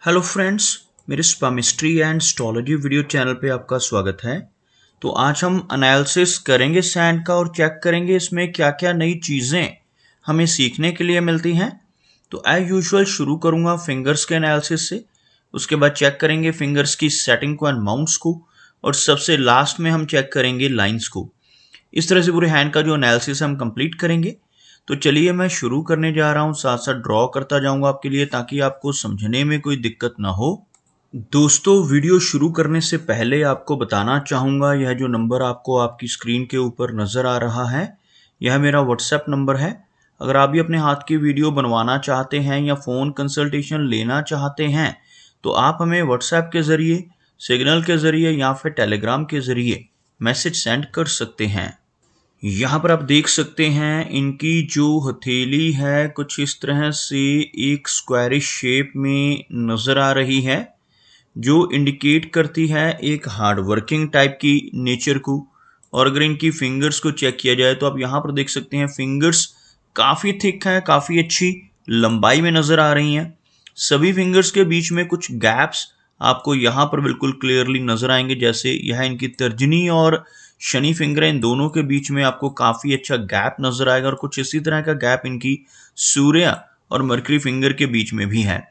Hello friends, मेरे स्पामिस्ट्री and astrology video channel पे आपका स्वागत है। तो आज हम एनालिसिस करेंगे सैंड का और चेक करेंगे इसमें क्या क्या नई चीज़ें हमें सीखने के लिए मिलती हैं। तो एज यूजुअल शुरू करूँगा फिंगर्स के एनालिसिस से, उसके बाद चेक करेंगे फिंगर्स की सेटिंग को एंड माउंट्स को, और सबसे लास्ट में हम चेक करेंगे लाइन्स को। इस तरह से पूरे हैंड का जो एनालिसिस हम कंप्लीट करेंगे। तो चलिए मैं शुरू करने जा रहा हूँ, साथ साथ ड्रॉ करता जाऊंगा आपके लिए ताकि आपको समझने में कोई दिक्कत ना हो। दोस्तों, वीडियो शुरू करने से पहले आपको बताना चाहूँगा, यह जो नंबर आपको आपकी स्क्रीन के ऊपर नज़र आ रहा है, यह मेरा व्हाट्सएप नंबर है। अगर आप भी अपने हाथ की वीडियो बनवाना चाहते हैं या फ़ोन कंसल्टेशन लेना चाहते हैं तो आप हमें व्हाट्सएप के ज़रिए, सिग्नल के ज़रिए या फिर टेलीग्राम के ज़रिए मैसेज सेंड कर सकते हैं। यहाँ पर आप देख सकते हैं इनकी जो हथेली है कुछ इस तरह से एक स्क्वायरिश शेप में नज़र आ रही है, जो इंडिकेट करती है एक हार्ड वर्किंग टाइप की नेचर को। और अगर इनकी फिंगर्स को चेक किया जाए तो आप यहाँ पर देख सकते हैं फिंगर्स काफ़ी थिक है, काफ़ी अच्छी लंबाई में नज़र आ रही हैं। सभी फिंगर्स के बीच में कुछ गैप्स आपको यहाँ पर बिल्कुल क्लियरली नज़र आएंगे, जैसे यह इनकी तर्जनी और शनि फिंगर है, इन दोनों के बीच में आपको काफ़ी अच्छा गैप नज़र आएगा। और कुछ इसी तरह का गैप इनकी सूर्य और मरकरी फिंगर के बीच में भी है।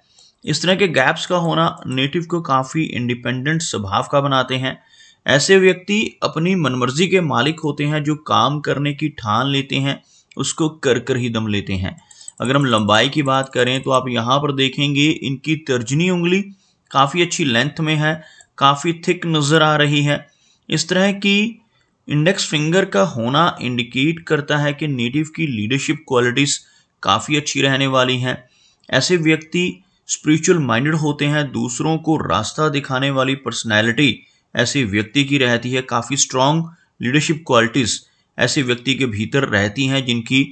इस तरह के गैप्स का होना नेटिव को काफ़ी इंडिपेंडेंट स्वभाव का बनाते हैं। ऐसे व्यक्ति अपनी मनमर्जी के मालिक होते हैं, जो काम करने की ठान लेते हैं उसको कर कर ही दम लेते हैं। अगर हम लंबाई की बात करें तो आप यहाँ पर देखेंगे इनकी तर्जनी उंगली काफ़ी अच्छी लेंथ में है, काफ़ी थिक नज़र आ रही है। इस तरह की इंडेक्स फिंगर का होना इंडिकेट करता है कि नेटिव की लीडरशिप क्वालिटीज़ काफ़ी अच्छी रहने वाली हैं। ऐसे व्यक्ति स्पिरिचुअल माइंडेड होते हैं, दूसरों को रास्ता दिखाने वाली पर्सनैलिटी ऐसे व्यक्ति की रहती है। काफ़ी स्ट्रॉन्ग लीडरशिप क्वालिटीज़ ऐसे व्यक्ति के भीतर रहती हैं जिनकी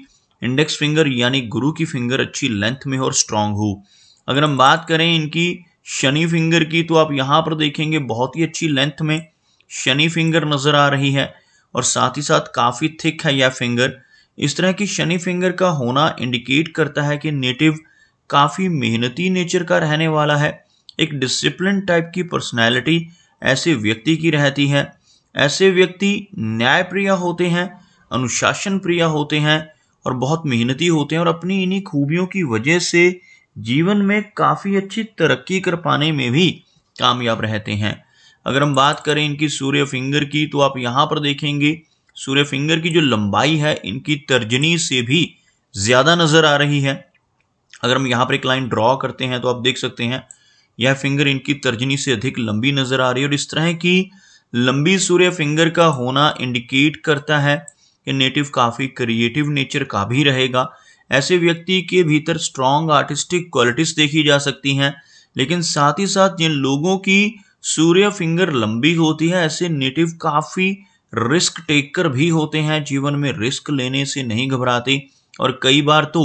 इंडेक्स फिंगर यानी गुरु की फिंगर अच्छी लेंथ में हो और स्ट्रॉन्ग हो। अगर हम बात करें इनकी शनि फिंगर की तो आप यहाँ पर देखेंगे बहुत ही अच्छी लेंथ में शनि फिंगर नज़र आ रही है और साथ ही साथ काफ़ी थिक है यह फिंगर। इस तरह की शनि फिंगर का होना इंडिकेट करता है कि नेटिव काफ़ी मेहनती नेचर का रहने वाला है। एक डिसिप्लिन टाइप की पर्सनैलिटी ऐसे व्यक्ति की रहती है। ऐसे व्यक्ति न्यायप्रिय होते हैं, अनुशासन प्रिय होते हैं और बहुत मेहनती होते हैं, और अपनी इन्हीं खूबियों की वजह से जीवन में काफ़ी अच्छी तरक्की कर पाने में भी कामयाब रहते हैं। अगर हम बात करें इनकी सूर्य फिंगर की तो आप यहाँ पर देखेंगे सूर्य फिंगर की जो लंबाई है इनकी तर्जनी से भी ज़्यादा नज़र आ रही है। अगर हम यहाँ पर एक लाइन ड्रॉ करते हैं तो आप देख सकते हैं यह फिंगर इनकी तर्जनी से अधिक लंबी नज़र आ रही है। और इस तरह की लंबी सूर्य फिंगर का होना इंडिकेट करता है कि नेटिव काफ़ी क्रिएटिव नेचर का भी रहेगा। ऐसे व्यक्ति के भीतर स्ट्रॉन्ग आर्टिस्टिक क्वालिटीज़ देखी जा सकती हैं, लेकिन साथ ही साथ जिन लोगों की सूर्य फिंगर लंबी होती है ऐसे नेटिव काफ़ी रिस्क टेकर भी होते हैं, जीवन में रिस्क लेने से नहीं घबराते और कई बार तो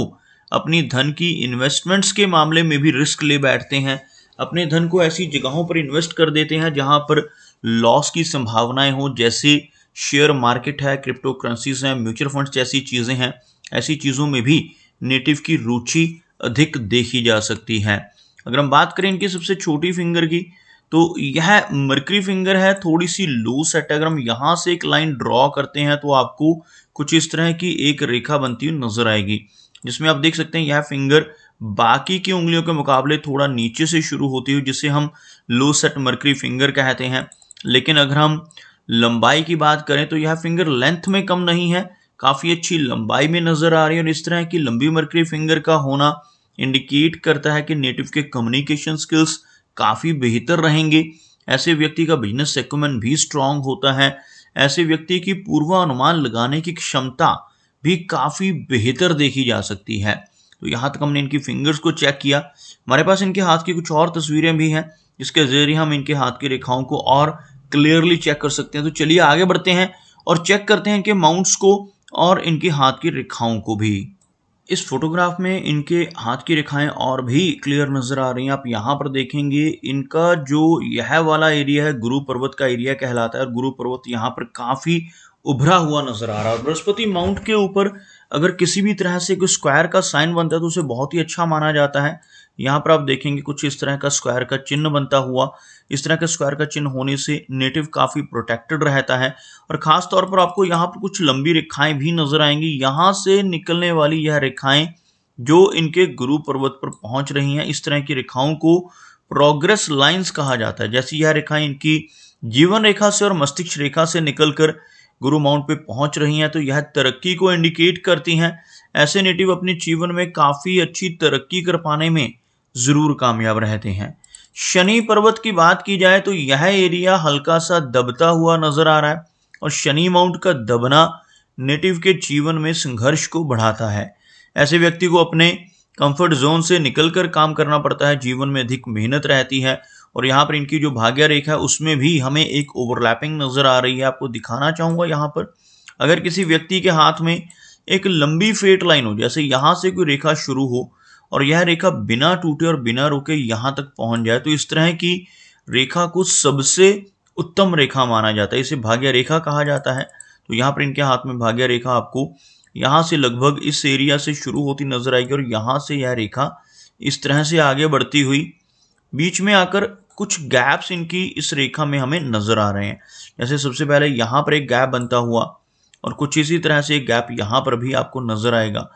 अपनी धन की इन्वेस्टमेंट्स के मामले में भी रिस्क ले बैठते हैं। अपने धन को ऐसी जगहों पर इन्वेस्ट कर देते हैं जहां पर लॉस की संभावनाएं हो, जैसे शेयर मार्केट है, क्रिप्टो करेंसीज हैं, म्यूचुअल फंड्स जैसी चीज़ें हैं। ऐसी चीज़ों में भी नेटिव की रुचि अधिक देखी जा सकती है। अगर हम बात करें इनकी सबसे छोटी फिंगर की तो यह मरकरी फिंगर है, थोड़ी सी लूज सेट है। अगर हम यहाँ से एक लाइन ड्रॉ करते हैं तो आपको कुछ इस तरह की एक रेखा बनती हुई नजर आएगी, जिसमें आप देख सकते हैं यह फिंगर बाकी की उंगलियों के मुकाबले थोड़ा नीचे से शुरू होती है, जिसे हम लो सेट मरकरी फिंगर कहते हैं। लेकिन अगर हम लंबाई की बात करें तो यह फिंगर लेंथ में कम नहीं है, काफ़ी अच्छी लंबाई में नज़र आ रही है। और इस तरह की लंबी मरकरी फिंगर का होना इंडिकेट करता है कि नेटिव के कम्युनिकेशन स्किल्स काफ़ी बेहतर रहेंगे। ऐसे व्यक्ति का बिजनेस एक्यूमेन भी स्ट्रांग होता है। ऐसे व्यक्ति की पूर्वानुमान लगाने की क्षमता भी काफ़ी बेहतर देखी जा सकती है। तो यहाँ तक हमने इनकी फिंगर्स को चेक किया। हमारे पास इनके हाथ की कुछ और तस्वीरें भी हैं जिसके ज़रिए हम इनके हाथ की रेखाओं को और क्लियरली चेक कर सकते हैं। तो चलिए आगे बढ़ते हैं और चेक करते हैं इनके माउंट्स को और इनके हाथ की रेखाओं को भी। इस फोटोग्राफ में इनके हाथ की रेखाएं और भी क्लियर नज़र आ रही हैं। आप यहाँ पर देखेंगे इनका जो यह वाला एरिया है गुरु पर्वत का एरिया कहलाता है, और गुरु पर्वत यहाँ पर काफ़ी उभरा हुआ नजर आ रहा है। बृहस्पति माउंट के ऊपर अगर किसी भी तरह से कोई स्क्वायर का साइन बनता है तो उसे बहुत ही अच्छा माना जाता है। यहाँ पर आप देखेंगे कुछ इस तरह का स्क्वायर का चिन्ह बनता हुआ। इस तरह का स्क्वायर का चिन्ह होने से नेटिव काफी प्रोटेक्टेड रहता है। और खास तौर पर आपको यहाँ पर कुछ लंबी रेखाएं भी नजर आएंगी। यहाँ से निकलने वाली यह रेखाएं जो इनके गुरु पर्वत पर पहुंच रही हैं, इस तरह की रेखाओं को प्रोग्रेस लाइंस कहा जाता है। जैसी यह रेखाएं इनकी जीवन रेखा से और मस्तिष्क रेखा से निकलकर गुरु माउंट पे पहुंच रही हैं तो यह तरक्की को इंडिकेट करती हैं। ऐसे नेटिव अपने जीवन में काफी अच्छी तरक्की कर पाने में जरूर कामयाब रहते हैं। शनि पर्वत की बात की जाए तो यह एरिया हल्का सा दबता हुआ नजर आ रहा है और शनि माउंट का दबना नेटिव के जीवन में संघर्ष को बढ़ाता है। ऐसे व्यक्ति को अपने कंफर्ट जोन से निकलकर काम करना पड़ता है, जीवन में अधिक मेहनत रहती है। और यहाँ पर इनकी जो भाग्य रेखा है उसमें भी हमें एक ओवरलैपिंग नजर आ रही है। आपको दिखाना चाहूंगा यहाँ पर, अगर किसी व्यक्ति के हाथ में एक लंबी फेट लाइन हो, जैसे यहाँ से कोई रेखा शुरू हो और यह रेखा बिना टूटे और बिना रुके यहाँ तक पहुंच जाए, तो इस तरह की रेखा को सबसे उत्तम रेखा माना जाता है, इसे भाग्य रेखा कहा जाता है। तो यहाँ पर इनके हाथ में भाग्य रेखा आपको यहाँ से लगभग इस एरिया से शुरू होती नजर आएगी और यहाँ से यह रेखा इस तरह से आगे बढ़ती हुई बीच में आकर कुछ गैप्स इनकी इस रेखा में हमें नजर आ रहे हैं। जैसे सबसे पहले यहाँ पर एक गैप बनता हुआ और कुछ इसी तरह से एक गैप यहाँ पर भी आपको नजर आएगा।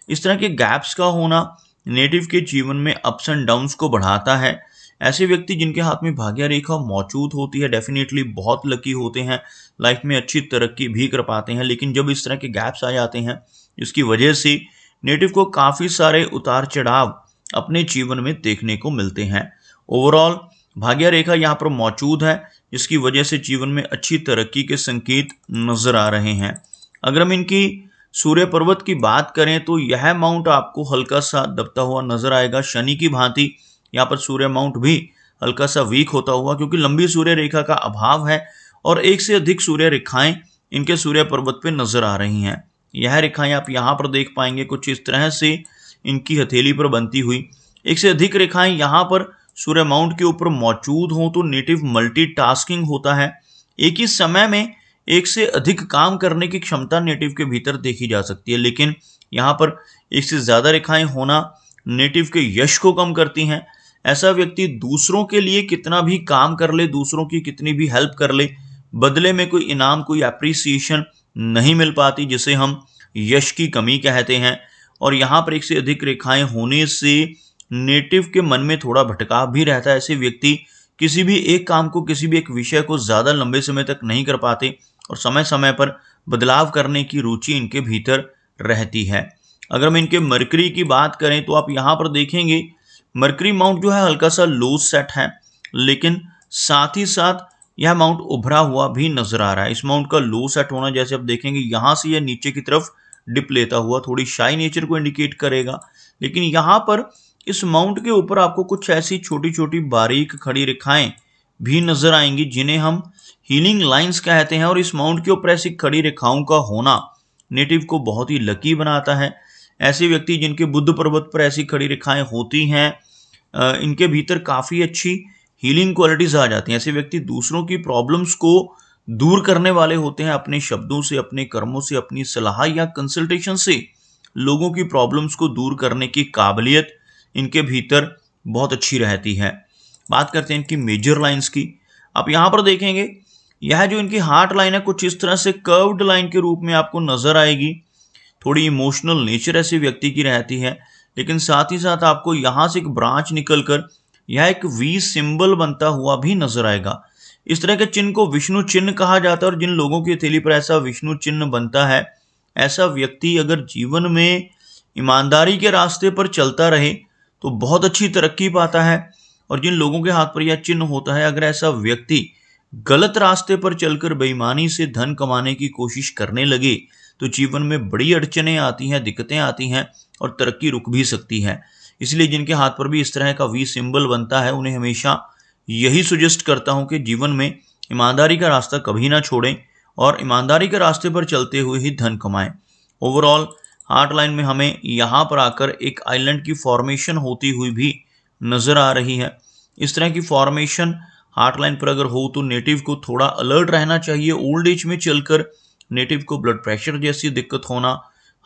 इस तरह के गैप्स का होना नेटिव के जीवन में अप्स एंड डाउन्स को बढ़ाता है। ऐसे व्यक्ति जिनके हाथ में भाग्य रेखा मौजूद होती है डेफिनेटली बहुत लकी होते हैं, लाइफ में अच्छी तरक्की भी कर पाते हैं। लेकिन जब इस तरह के गैप्स आ जाते हैं जिसकी वजह से नेटिव को काफी सारे उतार चढ़ाव अपने जीवन में देखने को मिलते हैं। ओवरऑल भाग्य रेखा यहाँ पर मौजूद है जिसकी वजह से जीवन में अच्छी तरक्की के संकेत नजर आ रहे हैं। अगर हम इनकी सूर्य पर्वत की बात करें तो यह माउंट आपको हल्का सा दबता हुआ नजर आएगा। शनि की भांति यहाँ पर सूर्य माउंट भी हल्का सा वीक होता हुआ, क्योंकि लंबी सूर्य रेखा का अभाव है और एक से अधिक सूर्य रेखाएं इनके सूर्य पर्वत पे नजर आ रही हैं। यह रेखाएं आप यहाँ पर देख पाएंगे कुछ इस तरह से इनकी हथेली पर बनती हुई। एक से अधिक रेखाएं यहाँ पर सूर्य माउंट के ऊपर मौजूद हों तो नेटिव मल्टीटास्किंग होता है। एक ही समय में एक से अधिक काम करने की क्षमता नेटिव के भीतर देखी जा सकती है। लेकिन यहाँ पर एक से ज्यादा रेखाएं होना नेटिव के यश को कम करती हैं। ऐसा व्यक्ति दूसरों के लिए कितना भी काम कर ले, दूसरों की कितनी भी हेल्प कर ले, बदले में कोई इनाम, कोई एप्रिसिएशन नहीं मिल पाती, जिसे हम यश की कमी कहते हैं। और यहाँ पर एक से अधिक रेखाएं होने से नेटिव के मन में थोड़ा भटकाव भी रहता है। ऐसे व्यक्ति किसी भी एक काम को, किसी भी एक विषय को ज्यादा लंबे समय तक नहीं कर पाते और समय समय पर बदलाव करने की रुचि इनके भीतर रहती है। अगर हम इनके मरकरी की बात करें तो आप यहाँ पर देखेंगे मरकरी माउंट जो है हल्का सा लूज सेट है, लेकिन साथ ही साथ यह माउंट उभरा हुआ भी नजर आ रहा है। इस माउंट का लो सेट होना, जैसे आप देखेंगे यहाँ से यह नीचे की तरफ डिप लेता हुआ थोड़ी शाई नेचर को इंडिकेट करेगा। लेकिन यहाँ पर इस माउंट के ऊपर आपको कुछ ऐसी छोटी छोटी बारीक खड़ी रेखाएं भी नजर आएंगी जिन्हें हम हीलिंग लाइंस कहते हैं। और इस माउंट के ऊपर ऐसी खड़ी रेखाओं का होना नेटिव को बहुत ही लकी बनाता है। ऐसे व्यक्ति जिनके बुध पर्वत पर ऐसी खड़ी रेखाएं होती हैं, इनके भीतर काफी अच्छी हीलिंग क्वालिटीज आ जाती हैं। ऐसे व्यक्ति दूसरों की प्रॉब्लम्स को दूर करने वाले होते हैं। अपने शब्दों से, अपने कर्मों से, अपनी सलाह या कंसल्टेशन से लोगों की प्रॉब्लम्स को दूर करने की काबिलियत इनके भीतर बहुत अच्छी रहती है। बात करते हैं इनकी मेजर लाइंस की। आप यहाँ पर देखेंगे यह जो इनकी हार्ट लाइन है कुछ इस तरह से कर्व्ड लाइन के रूप में आपको नजर आएगी। थोड़ी इमोशनल नेचर ऐसे व्यक्ति की रहती है, लेकिन साथ ही साथ आपको यहाँ से एक ब्रांच निकलकर यह एक वी सिंबल बनता हुआ भी नजर आएगा। इस तरह के चिन्ह को विष्णु चिन्ह कहा जाता है और जिन लोगों की हथेली पर ऐसा विष्णु चिन्ह बनता है, ऐसा व्यक्ति अगर जीवन में ईमानदारी के रास्ते पर चलता रहे तो बहुत अच्छी तरक्की पाता है। और जिन लोगों के हाथ पर यह चिन्ह होता है, अगर ऐसा व्यक्ति गलत रास्ते पर चलकर बेईमानी से धन कमाने की कोशिश करने लगे तो जीवन में बड़ी अड़चनें आती हैं, दिक्कतें आती हैं और तरक्की रुक भी सकती है। इसलिए जिनके हाथ पर भी इस तरह का वी सिंबल बनता है उन्हें हमेशा यही सजेस्ट करता हूं कि जीवन में ईमानदारी का रास्ता कभी ना छोड़ें और ईमानदारी के रास्ते पर चलते हुए ही धन कमाएं। ओवरऑल हार्ट लाइन में हमें यहाँ पर आकर एक आइलैंड की फॉर्मेशन होती हुई भी नजर आ रही है। इस तरह की फॉर्मेशन हार्ट लाइन पर अगर हो तो नेटिव को थोड़ा अलर्ट रहना चाहिए। ओल्ड एज में चलकर नेटिव को ब्लड प्रेशर जैसी दिक्कत होना,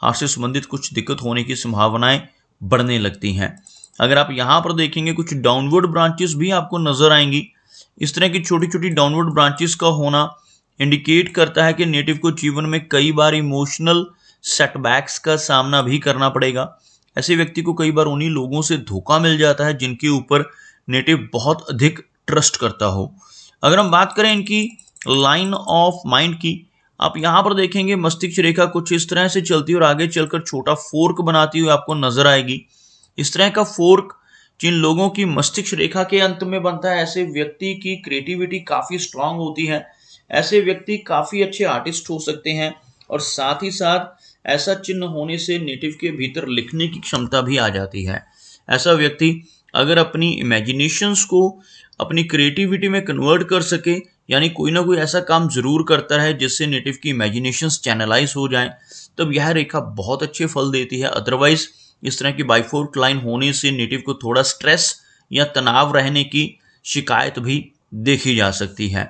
हार्ट से संबंधित कुछ दिक्कत होने की संभावनाएं बढ़ने लगती हैं। अगर आप यहाँ पर देखेंगे कुछ डाउनवर्ड ब्रांचेस भी आपको नजर आएंगी। इस तरह की छोटी छोटी डाउनवर्ड ब्रांचेस का होना इंडिकेट करता है कि नेटिव को जीवन में कई बार इमोशनल सेटबैक्स का सामना भी करना पड़ेगा। ऐसे व्यक्ति को कई बार उन्हीं लोगों से धोखा मिल जाता है जिनके ऊपर नेटिव बहुत अधिक ट्रस्ट करता हो। अगर हम बात करें इनकी लाइन ऑफ माइंड की, आप यहाँ पर देखेंगे मस्तिष्क रेखा कुछ इस तरह से चलती है और आगे चलकर छोटा फोर्क बनाती हुई आपको नजर आएगी। इस तरह का फोर्क जिन लोगों की मस्तिष्क रेखा के अंत में बनता है, ऐसे व्यक्ति की क्रिएटिविटी काफी स्ट्रांग होती है। ऐसे व्यक्ति काफी अच्छे आर्टिस्ट हो सकते हैं और साथ ही साथ ऐसा चिन्ह होने से नेटिव के भीतर लिखने की क्षमता भी आ जाती है। ऐसा व्यक्ति अगर अपनी इमेजिनेशंस को अपनी क्रिएटिविटी में कन्वर्ट कर सके, यानी कोई ना कोई ऐसा काम जरूर करता है जिससे नेटिव की इमेजिनेशंस चैनलाइज हो जाएं, तब यह रेखा बहुत अच्छे फल देती है। अदरवाइज इस तरह की बाइफोर्क लाइन होने से नेटिव को थोड़ा स्ट्रेस या तनाव रहने की शिकायत भी देखी जा सकती है।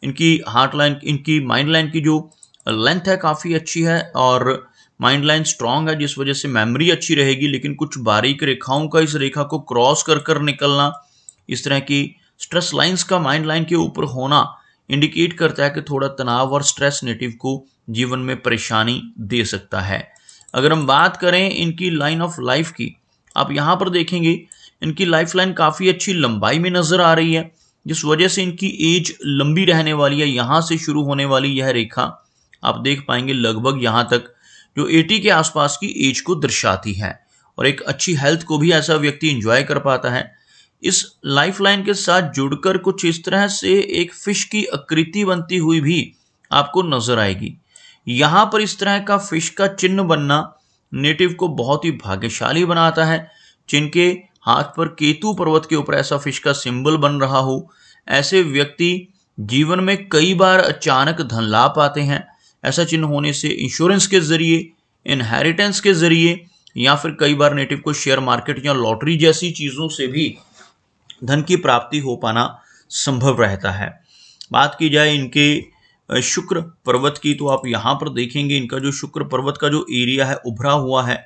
इनकी हार्ट लाइन, इनकी माइंड लाइन की जो लेंथ है काफ़ी अच्छी है और माइंड लाइन स्ट्रांग है, जिस वजह से मेमोरी अच्छी रहेगी। लेकिन कुछ बारीक रेखाओं का इस रेखा को क्रॉस कर कर निकलना, इस तरह की स्ट्रेस लाइंस का माइंड लाइन के ऊपर होना इंडिकेट करता है कि थोड़ा तनाव और स्ट्रेस नेटिव को जीवन में परेशानी दे सकता है। अगर हम बात करें इनकी लाइन ऑफ लाइफ की, आप यहाँ पर देखेंगे इनकी लाइफ लाइन काफ़ी अच्छी लंबाई में नजर आ रही है, जिस वजह से इनकी एज लंबी रहने वाली है। यहाँ से शुरू होने वाली यह रेखा आप देख पाएंगे लगभग यहाँ तक, जो 80 के आसपास की एज को दर्शाती है और एक अच्छी हेल्थ को भी ऐसा व्यक्ति एंजॉय कर पाता है। इस लाइफ लाइन के साथ जुड़कर कुछ इस तरह से एक फिश की आकृति बनती हुई भी आपको नजर आएगी। यहाँ पर इस तरह का फिश का चिन्ह बनना नेटिव को बहुत ही भाग्यशाली बनाता है। जिनके हाथ पर केतु पर्वत के ऊपर ऐसा फिश का सिंबल बन रहा हो, ऐसे व्यक्ति जीवन में कई बार अचानक धन लाभ पाते हैं। ऐसा चिन्ह होने से इंश्योरेंस के जरिए, इनहेरिटेंस के जरिए या फिर कई बार नेटिव को शेयर मार्केट या लॉटरी जैसी चीजों से भी धन की प्राप्ति हो पाना संभव रहता है। बात की जाए इनके शुक्र पर्वत की, तो आप यहाँ पर देखेंगे इनका जो शुक्र पर्वत का जो एरिया है उभरा हुआ है,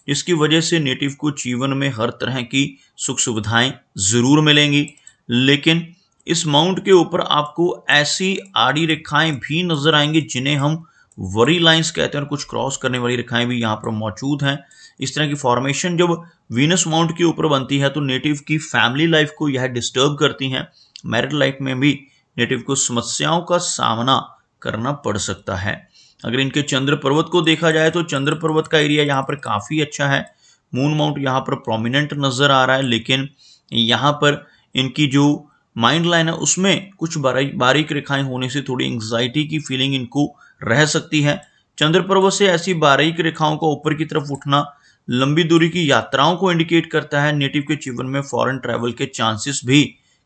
जिसकी वजह से नेटिव को जीवन में हर तरह की सुख सुविधाएं जरूर मिलेंगी। लेकिन इस माउंट के ऊपर आपको ऐसी आड़ी रेखाएं भी नजर आएंगी जिन्हें हम वरी लाइंस कहते हैं और कुछ क्रॉस करने वाली रेखाएं भी यहाँ पर मौजूद हैं। इस तरह की फॉर्मेशन जब वीनस माउंट के ऊपर बनती है तो नेटिव की फैमिली लाइफ को यह डिस्टर्ब करती हैं। मैरिड लाइफ में भी नेटिव को समस्याओं का सामना करना पड़ सकता है। अगर इनके चंद्र पर्वत को देखा जाए तो चंद्र पर्वत का एरिया यहाँ पर काफ़ी अच्छा है। मून माउंट यहाँ पर प्रोमिनेंट नज़र आ रहा है, लेकिन यहाँ पर इनकी जो माइंड लाइन है उसमें कुछ बारीक रेखाएं होने से थोड़ी एंग्जाइटी की फीलिंग इनको रह सकती है। चंद्र पर्वत से ऐसी बारीक रेखाओं का ऊपर की तरफ उठना लंबी दूरी की यात्राओं को इंडिकेट करता है। नेटिव के जीवन में फॉरेन ट्रैवल के चांसेस भी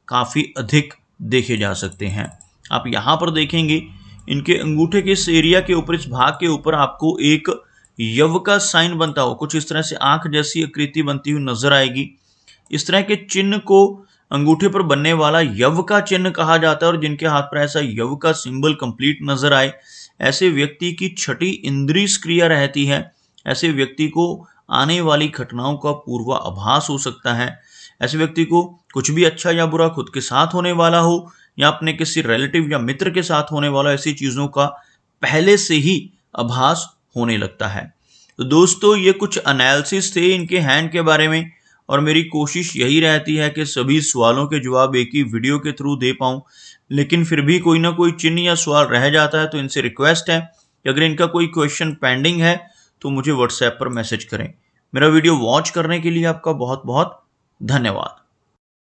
काफ़ी अधिक देखे जा सकते हैं। आप यहाँ पर देखेंगे इनके अंगूठे के इस एरिया के ऊपर, इस भाग के ऊपर आपको एक यव का साइन बनता हो, कुछ इस तरह से आंख जैसी आकृति बनती हुई नजर आएगी। इस तरह के चिन्ह को अंगूठे पर बनने वाला यव का चिन्ह कहा जाता है और जिनके हाथ पर ऐसा यव का सिंबल कंप्लीट नजर आए, ऐसे व्यक्ति की छठी इंद्रिय सक्रिय रहती है। ऐसे व्यक्ति को आने वाली घटनाओं का पूर्वाभास हो सकता है। ऐसे व्यक्ति को कुछ भी अच्छा या बुरा खुद के साथ होने वाला हो या अपने किसी रिलेटिव या मित्र के साथ होने वाला, ऐसी चीजों का पहले से ही आभास होने लगता है। तो दोस्तों, ये कुछ एनालिसिस थे इनके हैंड के बारे में और मेरी कोशिश यही रहती है कि सभी सवालों के जवाब एक ही वीडियो के थ्रू दे पाऊं। लेकिन फिर भी कोई ना कोई चिन्ह या सवाल रह जाता है, तो इनसे रिक्वेस्ट है कि अगर इनका कोई क्वेश्चन पेंडिंग है तो मुझे व्हाट्सएप पर मैसेज करें। मेरा वीडियो वॉच करने के लिए आपका बहुत बहुत धन्यवाद।